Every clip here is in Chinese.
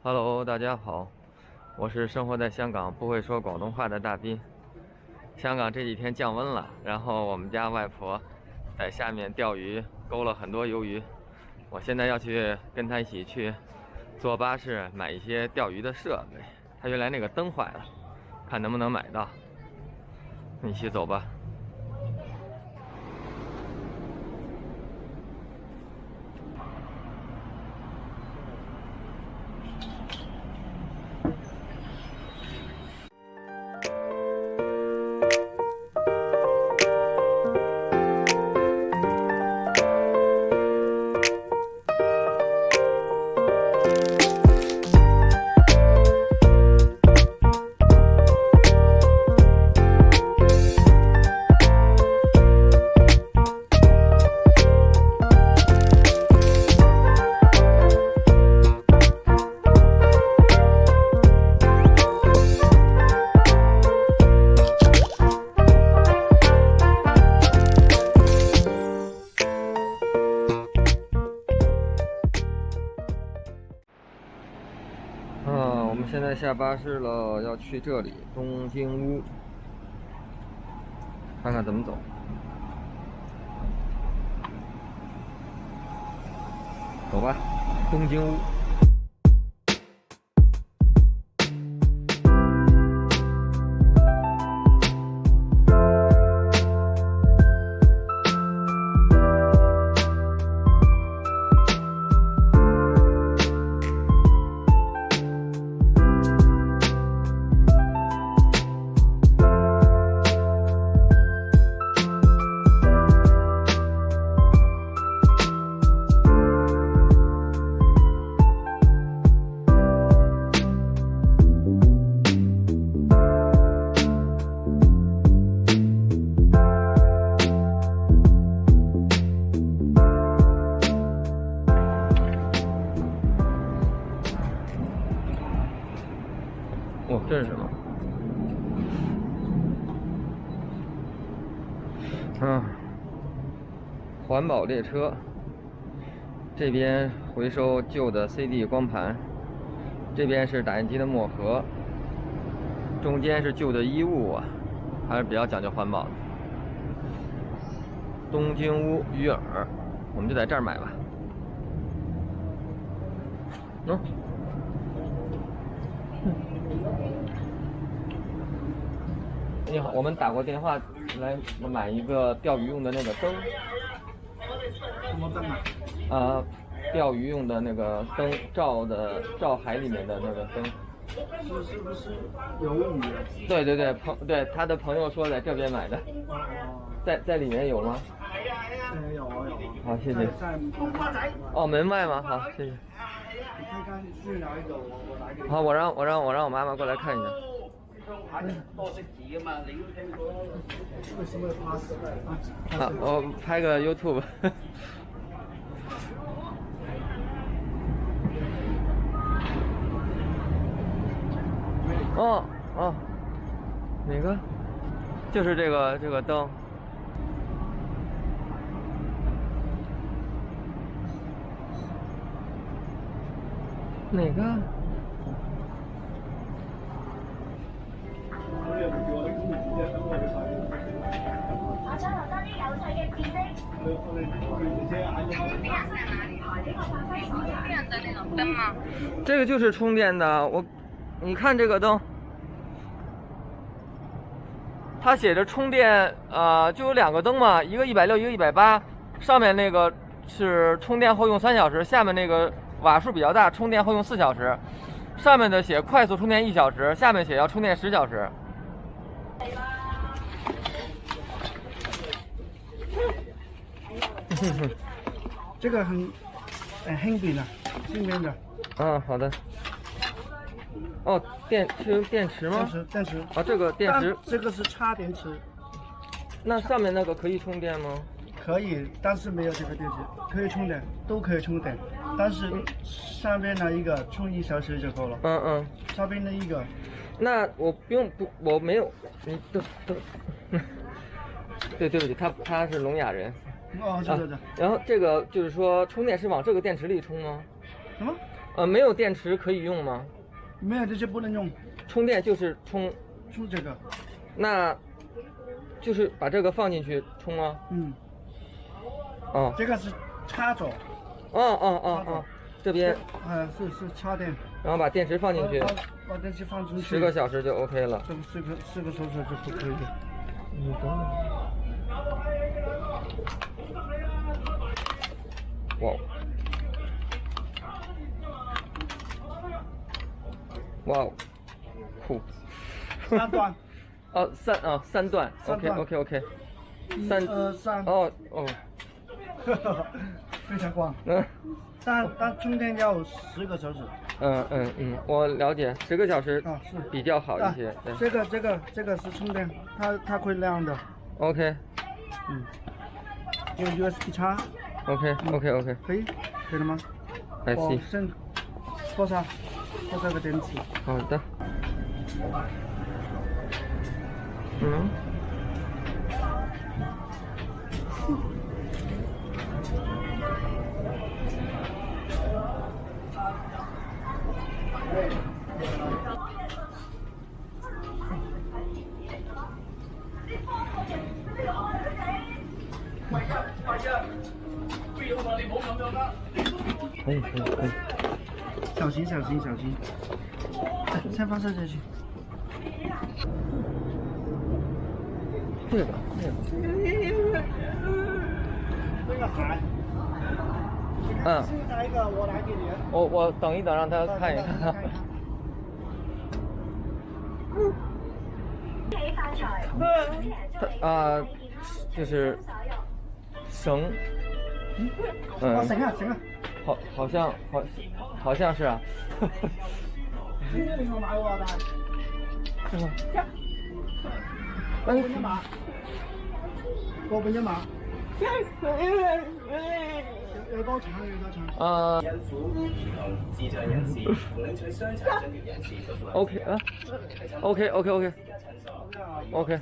Hello，大家好，我是生活在香港不会说广东话的大斌。香港这几天降温了，然后我们家外婆在下面钓鱼，勾了很多鱿鱼。我现在要去跟她一起去坐巴士买一些钓鱼的设备。她原来那个灯坏了，看能不能买到。一起走吧。我们现在下巴士了，要去这里东京屋，看看怎么走。走吧，东京屋。哦，这是什么？环保列车。这边回收旧的 CD 光盘，这边是打印机的墨盒，中间是旧的衣物啊，还是比较讲究环保的。东京屋鱼饵，我们就在这儿买吧。你好，我们打过电话来买一个钓鱼用的那个灯。什么灯啊？钓鱼用的那个灯，照海里面的那个灯。是不是有鱼啊？对，对，他的朋友说在这边买的。在里面有吗？有啊。好，谢谢。在门外吗？好，谢谢。你看是哪一个？我拿一个。好，我让我妈妈过来看一下。多識字啊嘛，你都聽過。為什麼要 pass 啊，我拍個 YouTube。哪个？就是这个灯。哪个？这个就是充电的，你看这个灯，它写着充电，就有两个灯嘛，一个160，一个180，上面那个是充电后用3小时，下面那个瓦数比较大，充电后用4小时，上面的写快速充电1小时，下面写要充电10小时。这个很轻便的，轻便的。好的。是用电池吗？电池。这个电池。这个是插电池。那上面那个可以充电吗？可以，但是没有这个电池，可以充电，都可以充电，但是上边的一个充1小时就够了。上边的一个。那我不用我没有，你都。对不起，他是聋哑人。这。然后这个就是说充电是往这个电池里充吗？什么？没有电池可以用吗？没有这些不能用，充电就是充这个。那就是把这个放进去充吗？哦，这个是插座。这边是插电，然后把电池放进去，把电池放进去10个小时就 OK 了。这4个小时就不可以。哇，酷。3段。3段。OK。3。哦。非常光。但充电要10个小时。我了解，10个小时是比较好一些。这个是充电，它会亮的。OK。用 USB 插。OK。可以了吗？I see。拨上这个电池。好的。可以。小心。先放上去。这个海。拿一个，我拿给你。我等一等，让他看一看。就是绳。绳啊。好像是啊。我不买。有多長？OK。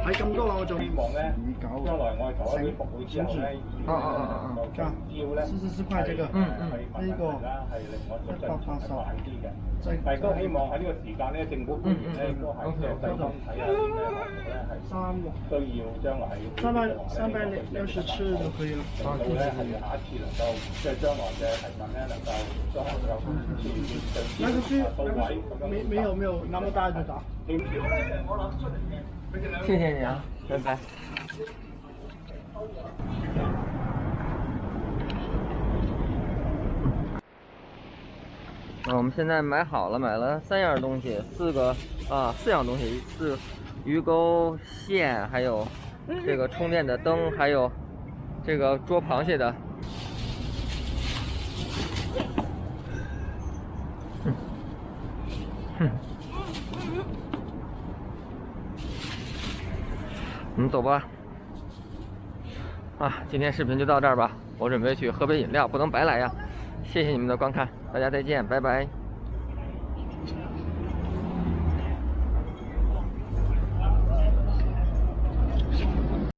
喺咁多啦，我仲希望咧，將來我哋做一啲服務之後咧，44塊這個，呢個180，但係都希望喺呢個時間咧，政府官員咧都係即係細心睇下啲咩項目咧係需要將來係360就可以了。令到咧係下一次能夠即係將來嘅提問咧能夠都能夠那個是沒有那麼大的打。謝謝你啊，拜拜。我们现在买好了，买了3样东西，4样东西，鱼钩、线，还有这个充电的灯，还有这个捉螃蟹的。我们走吧。今天视频就到这儿吧，我准备去喝杯饮料，不能白来呀。谢谢你们的观看，大家再见，拜拜。